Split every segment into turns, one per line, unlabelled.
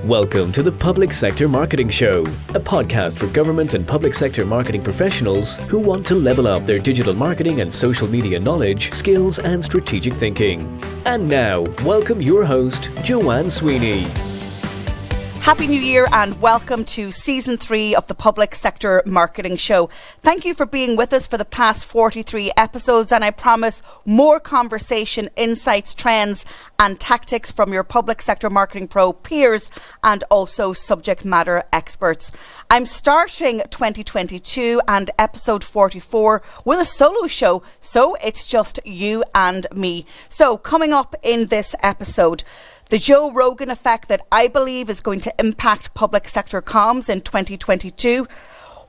Welcome to the Public Sector Marketing Show, a podcast for government and public sector marketing professionals who want to level up their digital marketing and social media knowledge, skills, and strategic thinking. And now, welcome your host, Joanne Sweeney.
Happy New Year and welcome to Season 3 of the Public Sector Marketing Show. Thank you for being with us for the past 43 episodes, and I promise more conversation, insights, trends and tactics from your Public Sector Marketing Pro peers and also subject matter experts. I'm starting 2022 and episode 44 with a solo show, so it's just you and me. So coming up in this episode, the Joe Rogan Effect that I believe is going to impact public sector comms in 2022.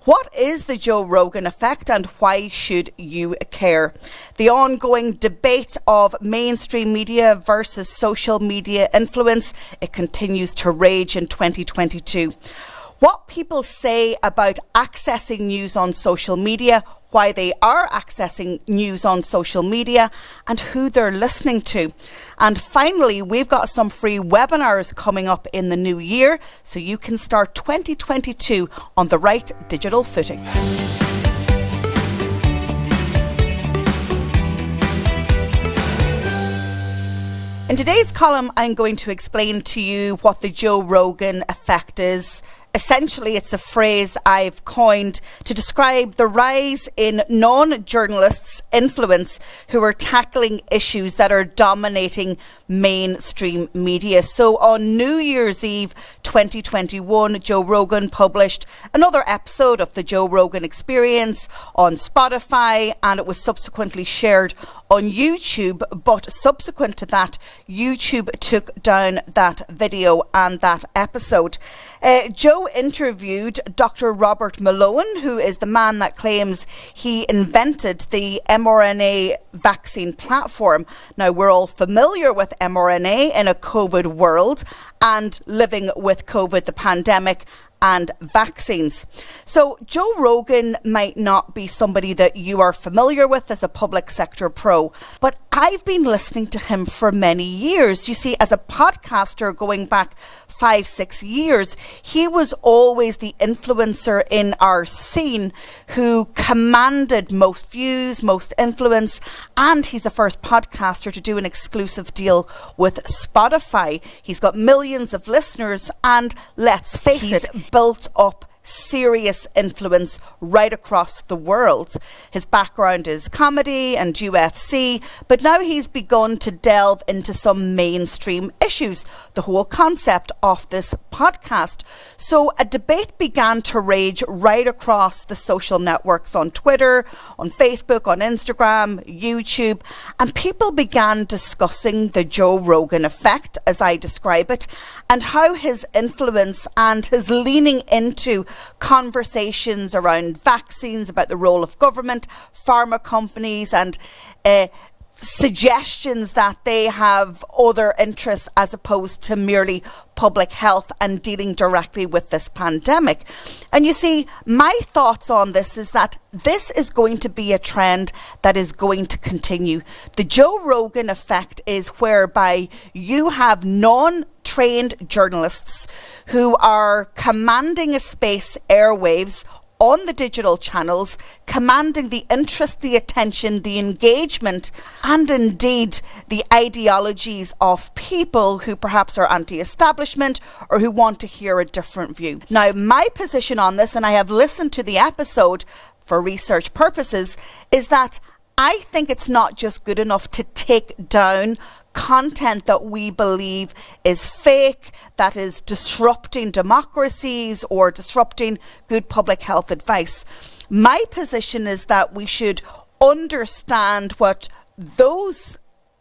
What is the Joe Rogan Effect and why should you care? The ongoing debate of mainstream media versus social media influence, it continues to rage in 2022. What people say about accessing news on social media, why they are accessing news on social media and who they're listening to. And finally, we've got some free webinars coming up in the new year so you can start 2022 on the right digital footing. In today's column, I'm going to explain to you what the Joe Rogan Effect is. Essentially, it's a phrase I've coined to describe the rise in non-journalists' influence who are tackling issues that are dominating mainstream media. So on New Year's Eve 2021, Joe Rogan published another episode of the Joe Rogan Experience on Spotify, and it was subsequently shared on YouTube. But subsequent to that, YouTube took down that video and that episode. Joe interviewed Dr. Robert Malone, who is the man that claims he invented the mRNA vaccine platform. Now, we're all familiar with mRNA in a COVID world and living with COVID, the pandemic, and vaccines. So Joe Rogan might not be somebody that you are familiar with as a public sector pro, but I've been listening to him for many years. You see, as a podcaster going back 5-6 years, he was always the influencer in our scene who commanded most views, most influence, and he's the first podcaster to do an exclusive deal with Spotify. He's got millions of listeners and, let's face it, built up serious influence right across the world. His background is comedy and UFC, but now he's begun to delve into some mainstream issues, the whole concept of this podcast. So a debate began to rage right across the social networks on Twitter, on Facebook, on Instagram, YouTube, and people began discussing the Joe Rogan Effect, as I describe it, and how his influence and his leaning into conversations around vaccines, about the role of government, pharma companies, and suggestions that they have other interests as opposed to merely public health and dealing directly with this pandemic. And you see, my thoughts on this is that this is going to be a trend that is going to continue. The Joe Rogan Effect is whereby you have non-trained journalists who are commanding a space, airwaves, on the digital channels, commanding the interest, the attention, the engagement, and indeed the ideologies of people who perhaps are anti-establishment or who want to hear a different view. Now, my position on this, and I have listened to the episode for research purposes, is that I think it's not just good enough to take down content that we believe is fake, that is disrupting democracies or disrupting good public health advice. My position is that we should understand what those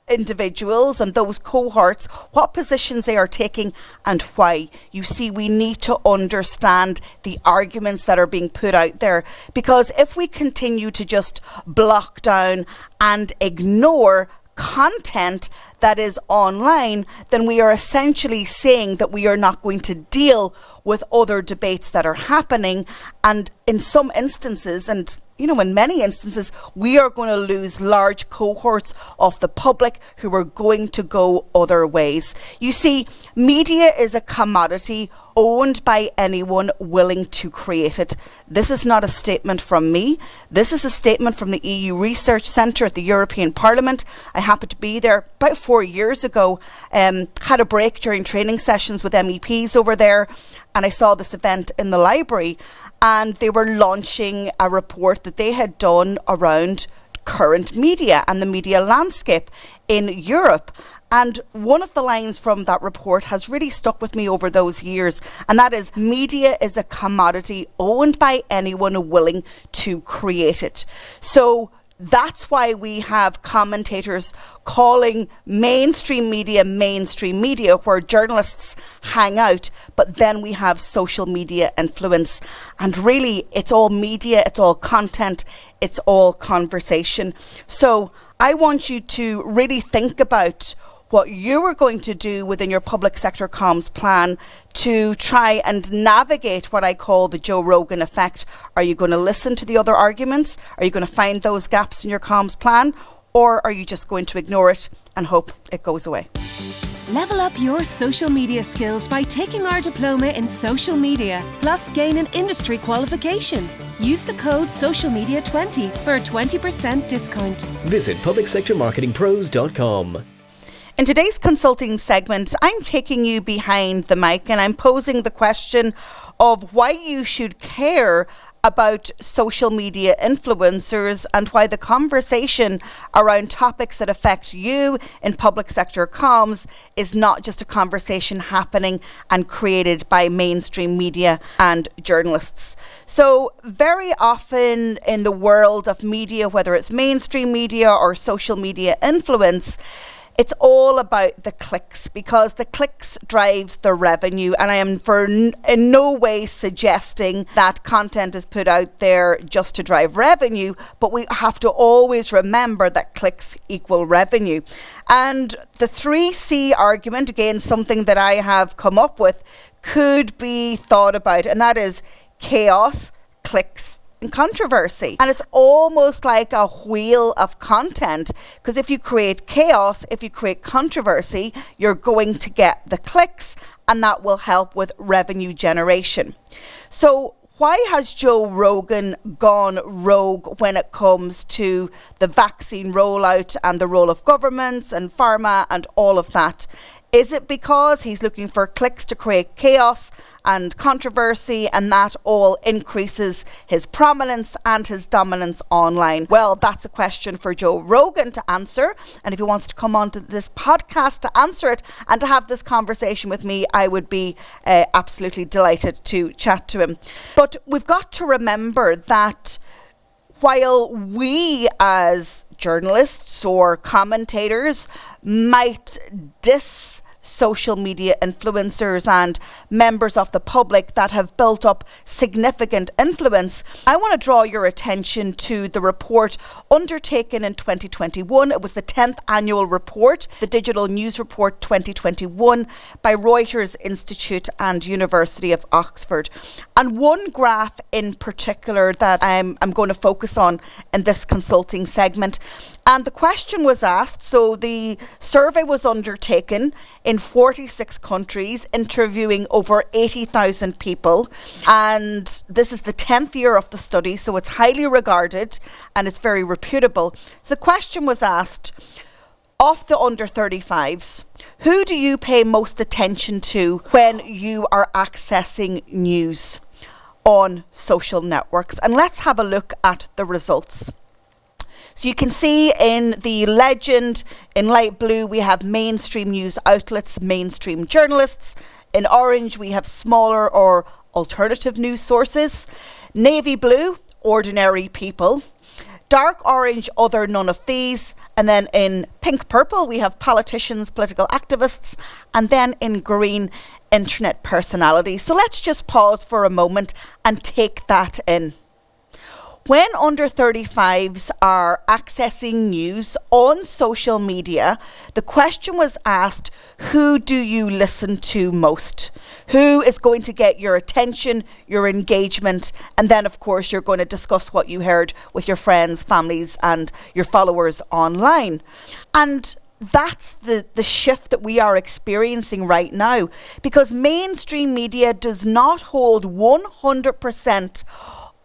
individuals and those cohorts, what positions they are taking and why. You see, we need to understand the arguments that are being put out there, because if we continue to just block down and ignore content that is online, then we are essentially saying that we are not going to deal with other debates that are happening. And in some instances, and in many instances, we are going to lose large cohorts of the public who are going to go other ways. You see, media is a commodity owned by anyone willing to create it. This is not a statement from me. This is a statement from the EU Research Centre at the European Parliament. I happened to be there about 4 years ago, had a break during training sessions with MEPs over there, and I saw this event in the library, and they were launching a report that they had done around current media and the media landscape in Europe. And one of the lines from that report has really stuck with me over those years, and that is, media is a commodity owned by anyone willing to create it. So that's why we have commentators calling mainstream media, where journalists hang out, but then we have social media influence. And really, it's all media, it's all content, it's all conversation. So I want you to really think about what you are going to do within your public sector comms plan to try and navigate what I call the Joe Rogan effect. Are you going to listen to the other arguments? Are you going to find those gaps in your comms plan? Or are you just going to ignore it and hope it goes away?
Level up your social media skills by taking our diploma in social media, plus gain an industry qualification. Use the code SOCIALMEDIA20 for a 20% discount.
Visit publicsectormarketingpros.com.
In today's consulting segment, I'm taking you behind the mic and I'm posing the question of why you should care about social media influencers and why the conversation around topics that affect you in public sector comms is not just a conversation happening and created by mainstream media and journalists. So very often in the world of media, whether it's mainstream media or social media influence, it's all about the clicks, because the clicks drives the revenue. And I am in no way suggesting that content is put out there just to drive revenue, but we have to always remember that clicks equal revenue. And the 3C argument, again, something that I have come up with, could be thought about, and that is chaos, clicks, and controversy. And it's almost like a wheel of content, because if you create chaos, if you create controversy, you're going to get the clicks, and that will help with revenue generation. So why has Joe Rogan gone rogue when it comes to the vaccine rollout and the role of governments and pharma and all of that? Is it because he's looking for clicks to create chaos and controversy, and that all increases his prominence and his dominance online? Well, that's a question for Joe Rogan to answer. And if he wants to come on to this podcast to answer it and to have this conversation with me, I would be absolutely delighted to chat to him. But we've got to remember that while we as journalists or commentators might social media influencers and members of the public that have built up significant influence, I want to draw your attention to the report undertaken in 2021. It was the 10th annual report, the Digital News Report 2021 by Reuters Institute and University of Oxford. And one graph in particular that I'm going to focus on in this consulting segment. And the question was asked, so the survey was undertaken in 46 countries, interviewing over 80,000 people. And this is the 10th year of the study, so it's highly regarded and it's very reputable. So the question was asked, of the under 35s, who do you pay most attention to when you are accessing news on social networks? And let's have a look at the results. So you can see in the legend, in light blue, we have mainstream news outlets, mainstream journalists. In orange, we have smaller or alternative news sources. Navy blue, ordinary people. Dark orange, other, none of these. And then in pink purple, we have politicians, political activists. And then in green, internet personalities. So let's just pause for a moment and take that in. When under 35s are accessing news on social media, the question was asked, who do you listen to most? Who is going to get your attention, your engagement? And then, of course, you're going to discuss what you heard with your friends, families, and your followers online. And that's the shift that we are experiencing right now, because mainstream media does not hold 100%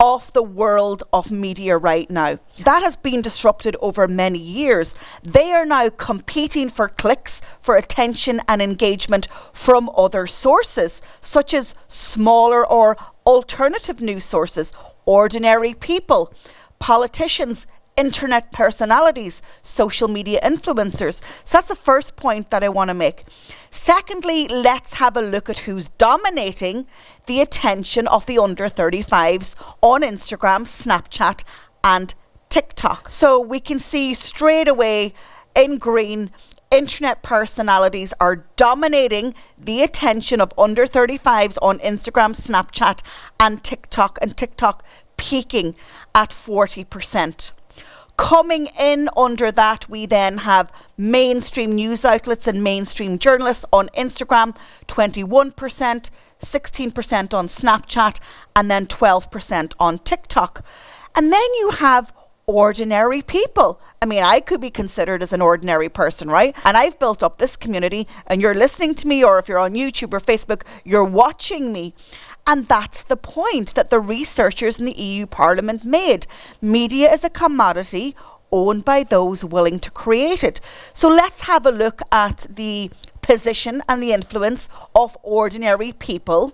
of the world of media right now. That has been disrupted over many years. They are now competing for clicks, for attention and engagement from other sources, such as smaller or alternative news sources, ordinary people, politicians, internet personalities, social media influencers. So that's the first point that I want to make. Secondly, let's have a look at who's dominating the attention of the under 35s on Instagram, Snapchat and TikTok. So we can see straight away in green, internet personalities are dominating the attention of under 35s on Instagram, Snapchat and TikTok peaking at 40%. Coming in under that, we then have mainstream news outlets and mainstream journalists on Instagram, 21%, 16% on Snapchat, and then 12% on TikTok. And then you have ordinary people. I mean, I could be considered as an ordinary person, right? And I've built up this community, and you're listening to me, or if you're on YouTube or Facebook, you're watching me. And that's the point that the researchers in the EU Parliament made. Media is a commodity owned by those willing to create it. So let's have a look at the position and the influence of ordinary people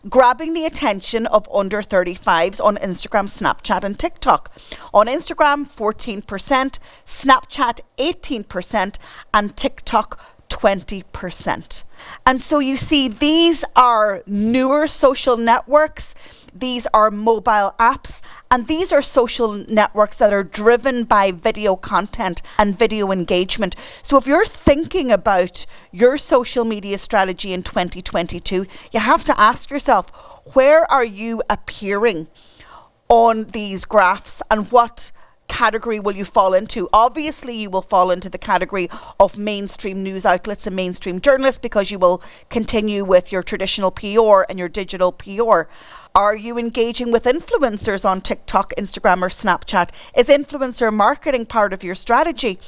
grabbing the attention of under 35s on Instagram, Snapchat and TikTok. On Instagram, 14%, Snapchat, 18%, and TikTok, 20%. And so you see, these are newer social networks, these are mobile apps, and these are social networks that are driven by video content and video engagement. So if you're thinking about your social media strategy in 2022, you have to ask yourself, where are you appearing on these graphs, and what category will you fall into? Obviously, you will fall into the category of mainstream news outlets and mainstream journalists, because you will continue with your traditional PR and your digital PR. Are you engaging with influencers on TikTok, Instagram or Snapchat? Is influencer marketing part of your strategy?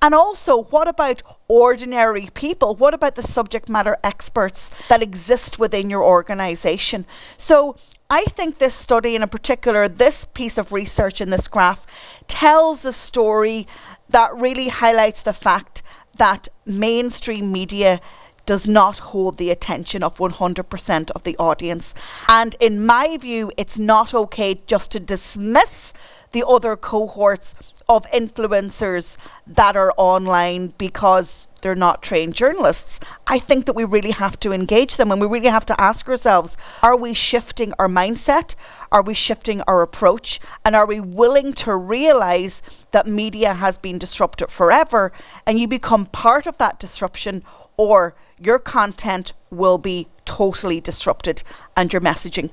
And also, what about ordinary people? What about the subject matter experts that exist within your organization? So I think this study, and in particular this piece of research in this graph, tells a story that really highlights the fact that mainstream media does not hold the attention of 100% of the audience. And in my view, it's not okay just to dismiss the other cohorts of influencers that are online because they're not trained journalists. I think that we really have to engage them, and we really have to ask ourselves, are we shifting our mindset? Are we shifting our approach? And are we willing to realize that media has been disrupted forever, and you become part of that disruption, or your content will be totally disrupted and your messaging?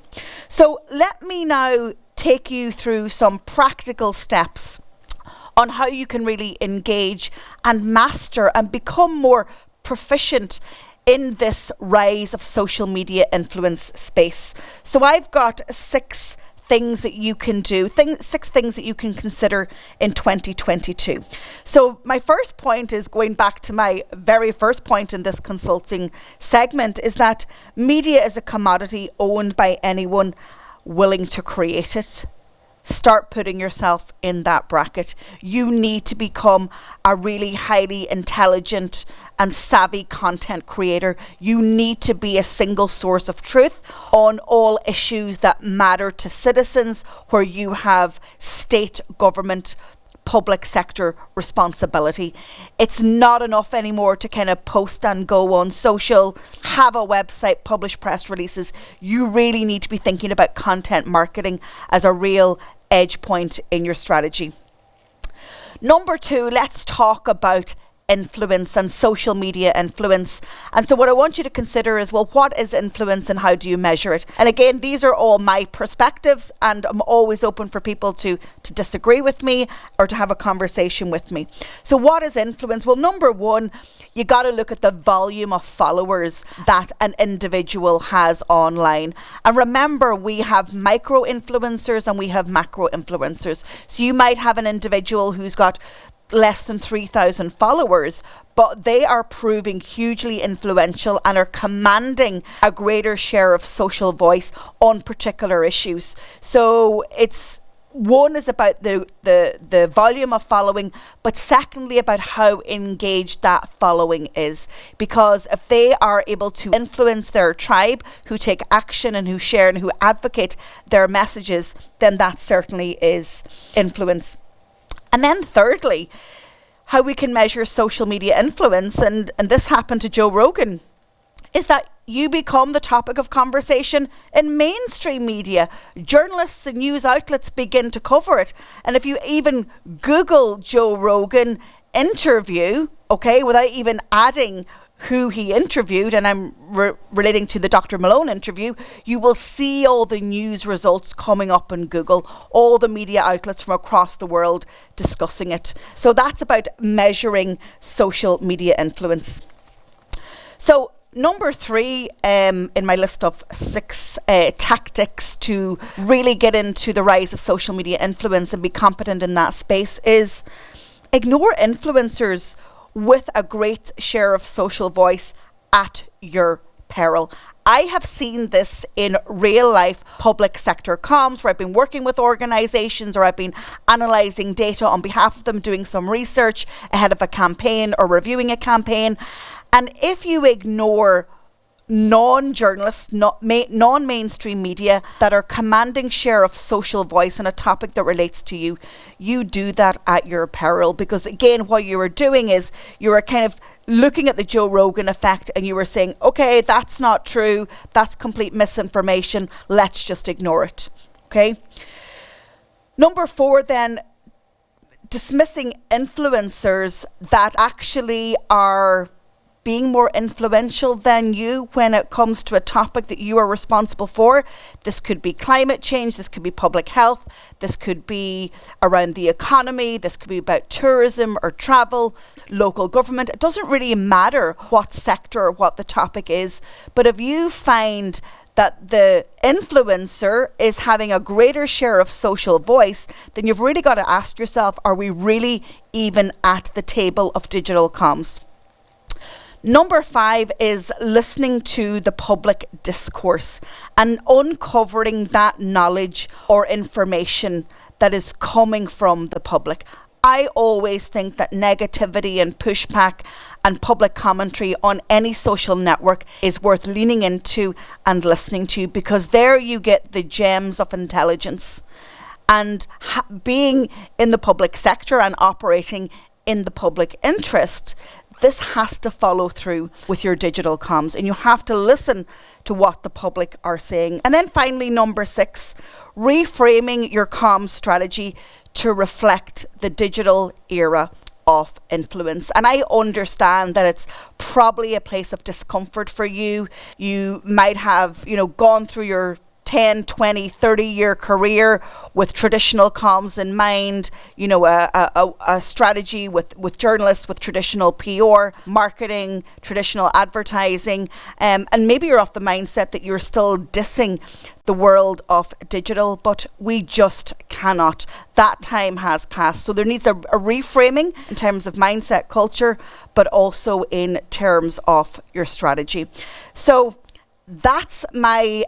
So let me now take you through some practical steps on how you can really engage and master and become more proficient in this rise of social media influence space. So I've got 6 things that you can do, 6 things that you can consider in 2022. So my first point is going back to my very first point in this consulting segment, is that media is a commodity owned by anyone willing to create it. Start putting yourself in that bracket. You need to become a really highly intelligent and savvy content creator. You need to be a single source of truth on all issues that matter to citizens, where you have state, government, public sector responsibility. It's not enough anymore to kind of post and go on social, have a website, publish press releases. You really need to be thinking about content marketing as a real edge point in your strategy. Number 2, let's talk about influence and social media influence. And so what I want you to consider is, well, what is influence and how do you measure it? And again, these are all my perspectives, and I'm always open for people to disagree with me or to have a conversation with me. So what is influence? Well, number one, you got to look at the volume of followers that an individual has online. And remember, we have micro influencers and we have macro influencers. So you might have an individual who's got less than 3,000 followers, but they are proving hugely influential and are commanding a greater share of social voice on particular issues. So it's one is about the volume of following, but secondly about how engaged that following is. Because if they are able to influence their tribe, who take action and who share and who advocate their messages, then that certainly is influence. And then thirdly, how we can measure social media influence, and this happened to Joe Rogan, is that you become the topic of conversation in mainstream media. Journalists and news outlets begin to cover it. And if you even Google Joe Rogan interview, okay, without even adding who he interviewed, and I'm relating to the Dr. Malone interview, you will see all the news results coming up in Google, all the media outlets from across the world discussing it. So that's about measuring social media influence. So number 3 in my list of 6 tactics to really get into the rise of social media influence and be competent in that space is ignore influencers with a great share of social voice at your peril. I have seen this in real life public sector comms, where I've been working with organisations or I've been analysing data on behalf of them, doing some research ahead of a campaign or reviewing a campaign. And if you ignore non-journalists, non-mainstream media that are commanding share of social voice on a topic that relates to you, you do that at your peril. Because again, what you are doing is you are kind of looking at the Joe Rogan effect and you were saying, okay, that's not true, that's complete misinformation, let's just ignore it. Okay. Number 4 then, dismissing influencers that actually are being more influential than you when it comes to a topic that you are responsible for. This could be climate change, this could be public health, this could be around the economy, this could be about tourism or travel, local government. It doesn't really matter what sector or what the topic is, but if you find that the influencer is having a greater share of social voice, then you've really got to ask yourself, are we really even at the table of digital comms? Number 5 is listening to the public discourse and uncovering that knowledge or information that is coming from the public. I always think that negativity and pushback and public commentary on any social network is worth leaning into and listening to, because there you get the gems of intelligence. And being in the public sector and operating in the public interest, this has to follow through with your digital comms, and you have to listen to what the public are saying. And then finally, number 6, reframing your comms strategy to reflect the digital era of influence. And I understand that it's probably a place of discomfort for you. You might have, gone through your 10, 20, 30-year career with traditional comms in mind, a strategy with journalists, with traditional PR, marketing, traditional advertising, and maybe you're off the mindset that you're still dissing the world of digital, but we just cannot. That time has passed. So there needs a reframing in terms of mindset, culture, but also in terms of your strategy. So that's my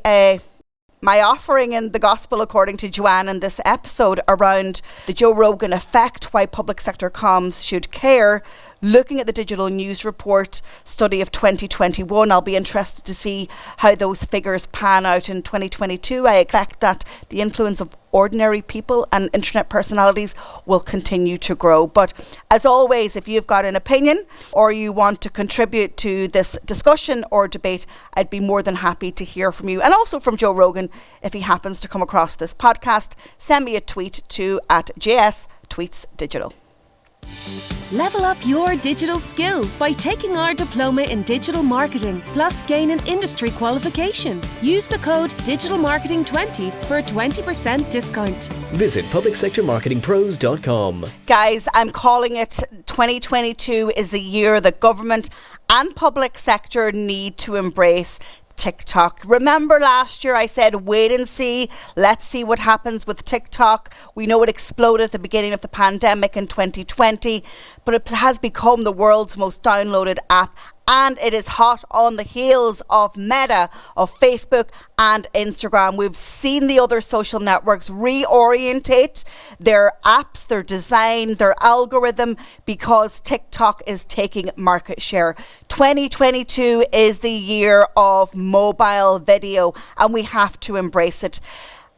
offering in the Gospel according to Joanne in this episode around the Joe Rogan effect, why public sector comms should care, looking at the digital news report study of 2021. I'll be interested to see how those figures pan out in 2022. I expect that the influence of ordinary people and internet personalities will continue to grow. But as always, if you've got an opinion or you want to contribute to this discussion or debate, I'd be more than happy to hear from you. And also from Joe Rogan, if he happens to come across this podcast, send me a tweet to @JSTweetsDigital.
Level up your digital skills by taking our diploma in digital marketing, plus gain an industry qualification. Use the code DigitalMarketing20 for a 20% discount.
Visit publicsectormarketingpros.com.
Guys, I'm calling it 2022 is the year that government and public sector need to embrace TikTok. Remember last year I said wait and see, let's see what happens with TikTok. We know it exploded at the beginning of the pandemic in 2020, but it has become the world's most downloaded app, and it is hot on the heels of Meta, of Facebook and Instagram. We've seen the other social networks reorientate their apps, their design, their algorithm, because TikTok is taking market share. 2022 is the year of mobile video, and we have to embrace it.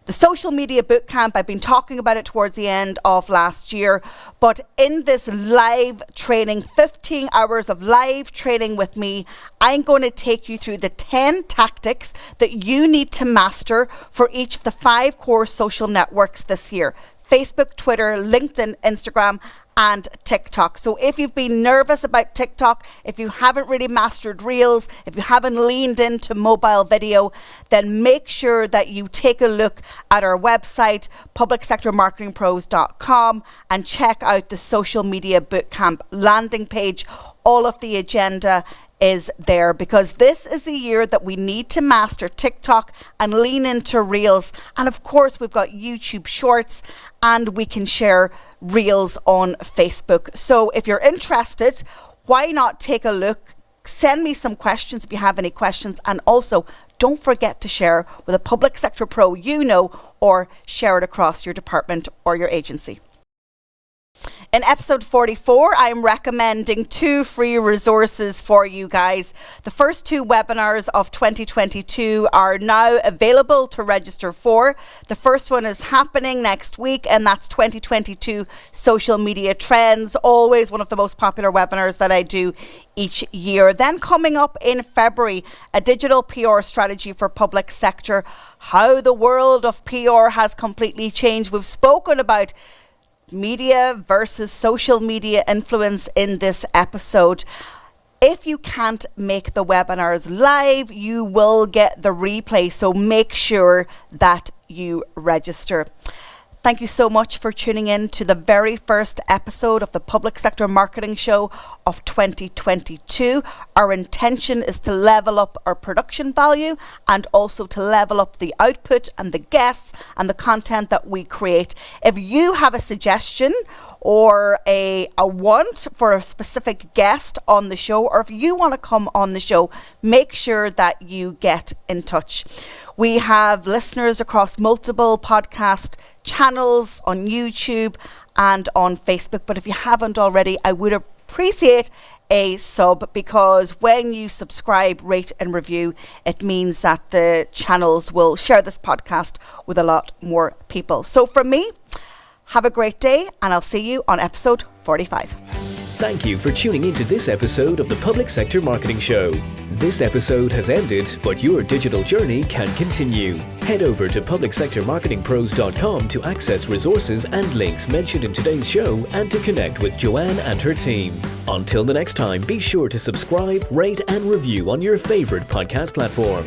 The social media bootcamp, I've been talking about it towards the end of last year, but in this live training, 15 hours of live training with me, I'm going to take you through the 10 tactics that you need to master for each of the 5 core social networks this year: Facebook, Twitter, LinkedIn, Instagram, and TikTok. So if you've been nervous about TikTok, if you haven't really mastered Reels, if you haven't leaned into mobile video, then make sure that you take a look at our website, publicsectormarketingpros.com, and check out the social media bootcamp landing page. All of the agenda is there, because this is the year that we need to master TikTok and lean into Reels. And of course, we've got YouTube Shorts, and we can share Reels on Facebook. So if you're interested, why not take a look? Send me some questions if you have any questions, and also don't forget to share with a public sector pro you know, or share it across your department or your agency. In episode 44, I'm recommending 2 free resources for you guys. The first 2 webinars of 2022 are now available to register for. The first one is happening next week, and that's 2022 Social Media Trends, always one of the most popular webinars that I do each year. Then coming up in February, a digital PR strategy for public sector, how the world of PR has completely changed. We've spoken about media versus social media influence in this episode. If you can't make the webinars live, you will get the replay, so make sure that you register. Thank you so much for tuning in to the very first episode of the Public Sector Marketing Show of 2022. Our intention is to level up our production value, and also to level up the output and the guests and the content that we create. If you have a suggestion or a want for a specific guest on the show, or if you want to come on the show, make sure that you get in touch. We have listeners across multiple podcast channels on YouTube and on Facebook, but if you haven't already, I would appreciate a sub, because when you subscribe, rate and review, it means that the channels will share this podcast with a lot more people. So from me, have a great day, and I'll see you on episode 45.
Thank you for tuning into this episode of the Public Sector Marketing Show. This episode has ended, but your digital journey can continue. Head over to publicsectormarketingpros.com to access resources and links mentioned in today's show, and to connect with Joanne and her team. Until the next time, be sure to subscribe, rate and review on your favorite podcast platform.